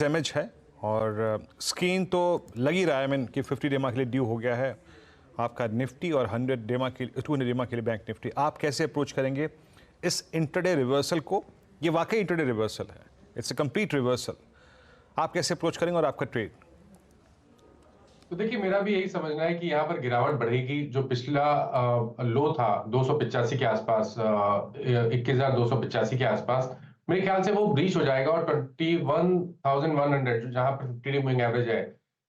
Damage है और screen तो लगी रहा है मीन कि 50 डेमा के लिए ड्यू हो गया है आपका निफ्टी और 200 डेमा के लिए बैंक निफ्टी। आप कैसे अप्रोच करेंगे इस इंटरडे रिवर्सल को? ये वाकई इंटरडे रिवर्सल है, इट्स अ कंप्लीट रिवर्सल। आप कैसे अप्रोच करेंगे और आपका ट्रेड? तो देखिए, मेरा भी यही समझना है कि यहाँ पर गिरावट बढ़ेगी। जो पिछला लो था 285 के आसपास, 21,285 के आसपास, मेरे ख्याल से वो ब्रीच हो जाएगा और 21,100 जहां पर 50 मूविंग एवरेज है,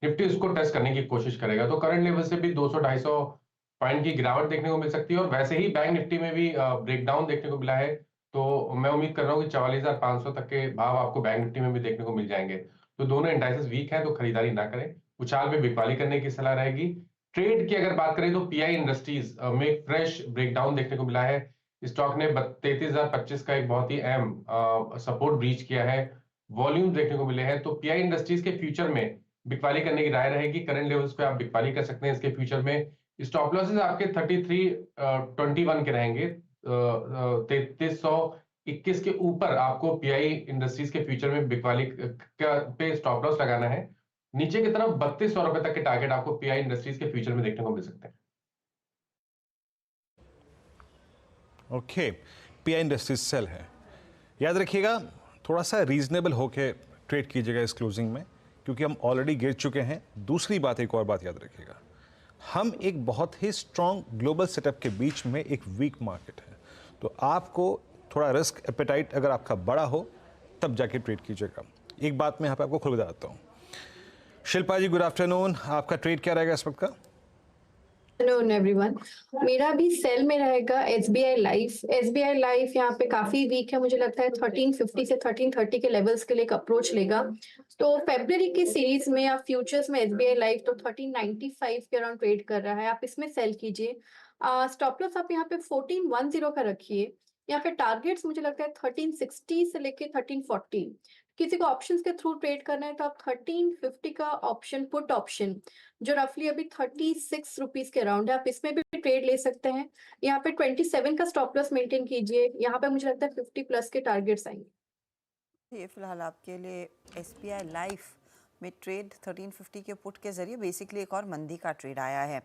निफ्टी उसको टेस्ट करने की कोशिश करेगा। तो करंट लेवल से भी 200-250 पॉइंट की गिरावट देखने को मिल सकती है। और वैसे ही बैंक निफ्टी में भी ब्रेकडाउन देखने को मिला है। तो मैं उम्मीद कर रहा हूँ कि 44,500 तक के भाव आपको बैंक निफ्टी में भी देखने को मिल जाएंगे। तो दोनों इंडाइसेस वीक है, तो खरीदारी ना करें, उछाल में बिकवाली करने की सलाह रहेगी। ट्रेड की अगर बात करें तो पीआई इंडस्ट्रीज में फ्रेश ब्रेकडाउन देखने को मिला है। स्टॉक ने 33,025 का एक बहुत ही अहम सपोर्ट ब्रीच किया है। वॉल्यूम देखने को मिले हैं। तो पीआई इंडस्ट्रीज के फ्यूचर में बिकवाली करने की राय रहेगी। करंट लेवल्स पे आप बिकवाली कर सकते हैं इसके फ्यूचर में। स्टॉप लॉसेस आपके 3321 के रहेंगे। 3321 के ऊपर आपको पीआई इंडस्ट्रीज के फ्यूचर में बिकवाली पे स्टॉप लॉस लगाना है। नीचे की तरफ 3200 रुपए तक के टारगेट आपको पीआई इंडस्ट्रीज के फ्यूचर में देखने को मिल सकते हैं। ओके, पीआई इंडस्ट्रीज सेल है, याद रखिएगा। थोड़ा सा रीजनेबल होके ट्रेड कीजिएगा इस क्लोजिंग में, क्योंकि हम ऑलरेडी गिर चुके हैं। दूसरी बात, एक और बात याद रखिएगा, हम एक बहुत ही स्ट्रॉन्ग ग्लोबल सेटअप के बीच में एक वीक मार्केट है। तो आपको थोड़ा रिस्क एपेटाइट अगर आपका बड़ा हो तब जाके ट्रेड कीजिएगा। एक बात मैं यहाँ पे आपको खुद बताता हूँ। शिल्पा जी, गुड आफ्टरनून। आपका ट्रेड क्या रहेगा इस वक्त का? Afternoon everyone. मेरा भी सेल में रहेगा एसबीआई लाइफ। एसबीआई लाइफ यहाँ पे काफी वीक है, मुझे लगता है 1350 से 1330 के लेवल्स के लिए एक अप्रोच लेगा। तो फरवरी की सीरीज में या फ्यूचर्स में एसबीआई लाइफ तो 1395 के अराउंड ट्रेड कर रहा है, आप इसमें सेल कीजिए। स्टॉप लॉस आप यहाँ पे 1410 का रखिए। यहाँ पे टारगेट्स मुझे लगता है 1360 से लेके 1340। किसी को ऑप्शंस के थ्रू ट्रेड करना है तो आप 1350 का ऑप्शन, पुट ऑप्शन, जो रफली अभी 36 रुपीज के अराउंड है, आप इसमें भी ट्रेड ले सकते हैं। यहाँ पे 27 का स्टॉप लॉस मेंटेन कीजिए। यहाँ पे मुझे लगता है 50 प्लस के टारगेट्स आएंगे। ये फिलहाल आपके लिए एसबीआई लाइफ में ट्रेड 1350 के पुट के जरिए बेसिकली एक और मंदी का ट्रेड आया है।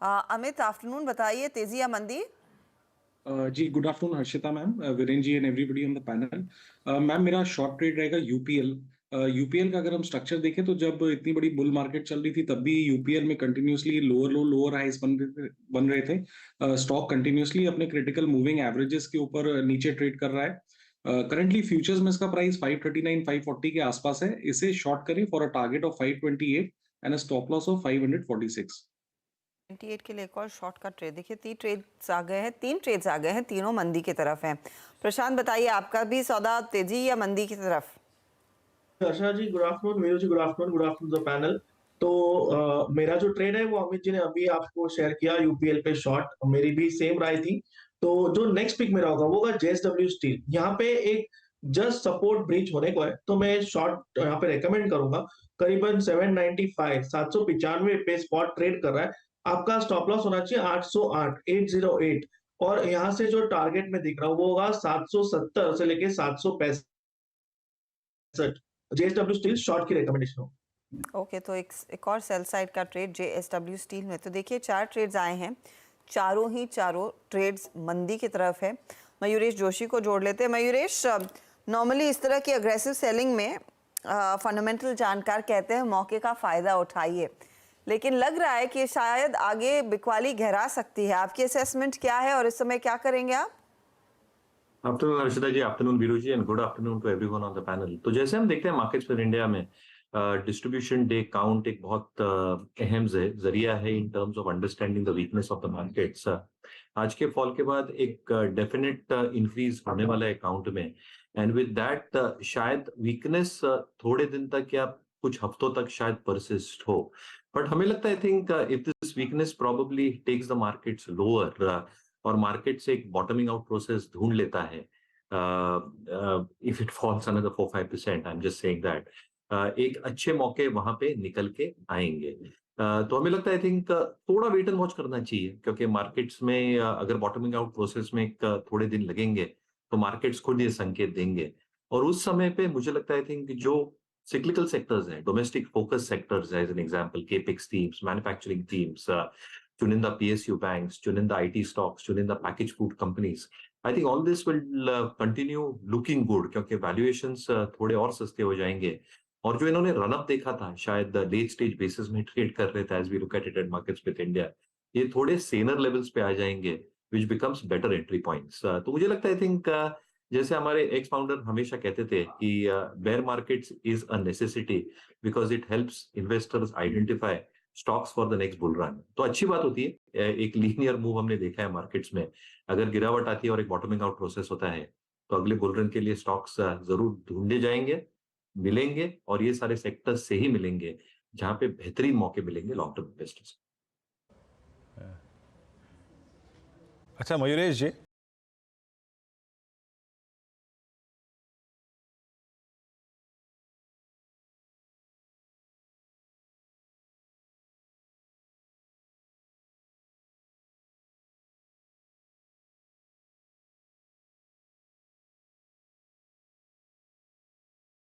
अमित, आफ्टरनून, बताइए तेजी या मंदी? जी, good afternoon Harshita ma'am, Viren ji and everybody on the panel. Ma'am, मेरा शॉर्ट ट्रेड रहेगा यूपीएल। यूपीएल का अगर हम स्ट्रक्चर देखें तो जब इतनी बड़ी बुल मार्केट चल रही थी तब भी यूपीएल में कंटिन्यूसली लोअर लो लोअर हाइस बन रहे थे। स्टॉक कंटिन्यूसली अपने क्रिटिकल मूविंग एवरेजेस के ऊपर नीचे ट्रेड कर रहा है। करंटली फ्यूचर्स में इसका प्राइस 539 540 के आसपास है। इसे शॉर्ट करें for a target of 528 and a stop loss of 546। 28 के लिए एक और शॉर्ट का ट्रेड। देखिए, तीन ट्रेड्स आ गए हैं, तीनों मंदी की तरफ हैं। प्रशांत, बताइए आपका भी सौदा तेजी या मंदी की तरफ? Harsha ji good afternoon, Veeru ji good afternoon, good afternoon the panel. तो मेरा जो ट्रेड है वो अमित जी ने अभी आपको शेयर किया, यूपीएल पे शॉर्ट। मेरी भी सेम राय थी। तो जो नेक्स्ट पिक मेरा होगा वो होगा जेएसडब्ल्यू स्टील। यहाँ पे एक जस्ट सपोर्ट ब्रीच होने को है, तो मैं शॉर्ट यहाँ पे रेकमेंड करूंगा। करीबन 795 795 पे स्पॉट ट्रेड कर रहा है। आपका स्टॉप लॉस होना चाहिए 808 808। और यहाँ से जो टारगेट में दिख रहा हूँ वो होगा 770 से लेके 765। जेएसडब्ल्यू स्टील शॉर्ट की रिकमेंडेशन हो। ओके, तो एक और सेल साइड का ट्रेड जेएसडब्ल्यू स्टील में। तो देखिए, 4 ट्रेड्स आए हैं, चारों ट्रेड्स मंदी की तरफ है। मयूरेश जोशी को जोड़ लेते हैं। मयूरेश, नॉर्मली इस तरह की अग्रेसिव सेलिंग में फंडामेंटल जानकार कहते हैं मौके का फायदा उठाइए, लेकिन लग रहा है कि शायद आगे बिकवाली गहरा सकती है। आपकी असेसमेंट क्या है और इस समय क्या करेंगे आप? Afternoon Harshita ji, afternoon Veeru ji, and good afternoon to everyone on the panel. तो जैसे हम देखते हैं मार्केट्स पर इंडिया में डिस्ट्रीब्यूशन डे काउंट एक बहुत अहम जरिया है in terms of understanding the weakness of the markets. आज के फॉल के बाद एक डेफिनेट इंक्रीज होने वाला है काउंट में, एंड विद दैट शायद वीकनेस थोड़े दिन तक या कुछ हफ्तों तक शायद परसिस्ट हो। बट हमें लगता है, I think if this weakness probably takes the markets lower और मार्केट से एक बॉटमिंग आउट प्रोसेस ढूंढ लेता है, if it falls another 4-5%, I am just saying that एक अच्छे मौके वहां पे निकल के आएंगे। तो हमें लगता है, आई थिंक थोड़ा वेट एंड वॉच करना चाहिए, क्योंकि मार्केट्स में अगर बॉटमिंग आउट प्रोसेस में थोड़े दिन लगेंगे तो मार्केट्स खुद ये संकेत देंगे। और उस समय पे मुझे लगता है, आई थिंक जो cyclical sectors हैं, domestic focus sectors as an example, capex themes, manufacturing themes, चुनिंदा PSU banks, चुनिंदा IT stocks, चुनिंदा packaged food companies. I think all this will continue looking good क्योंकि valuations थोड़े और सस्ते हो जाएंगे और जो इन्होंने रन अप देखा था शायद लेट स्टेज बेसिस में ट्रेड कर रहे थे as we look at it at markets with India, ये थोड़े सेनर लेवल्स पे आ जाएंगे which becomes better entry points. तो मुझे लगता है आई थिंक जैसे हमारे एक्स फाउंडर हमेशा कहते थे कि bear markets is a necessity because it helps investors identify stocks for the next bull run. तो अच्छी बात होती है, एक लीनियर मूव हमने देखा है मार्केट्स में, अगर गिरावट आती है और एक बॉटमिंग आउट प्रोसेस होता है तो अगले बुल रन के लिए स्टॉक्स जरूर ढूंढे जाएंगे, मिलेंगे और ये सारे सेक्टर्स से ही मिलेंगे जहां पे बेहतरीन मौके मिलेंगे लॉन्ग टर्म इन्वेस्टर्स। अच्छा मयूरेश जी,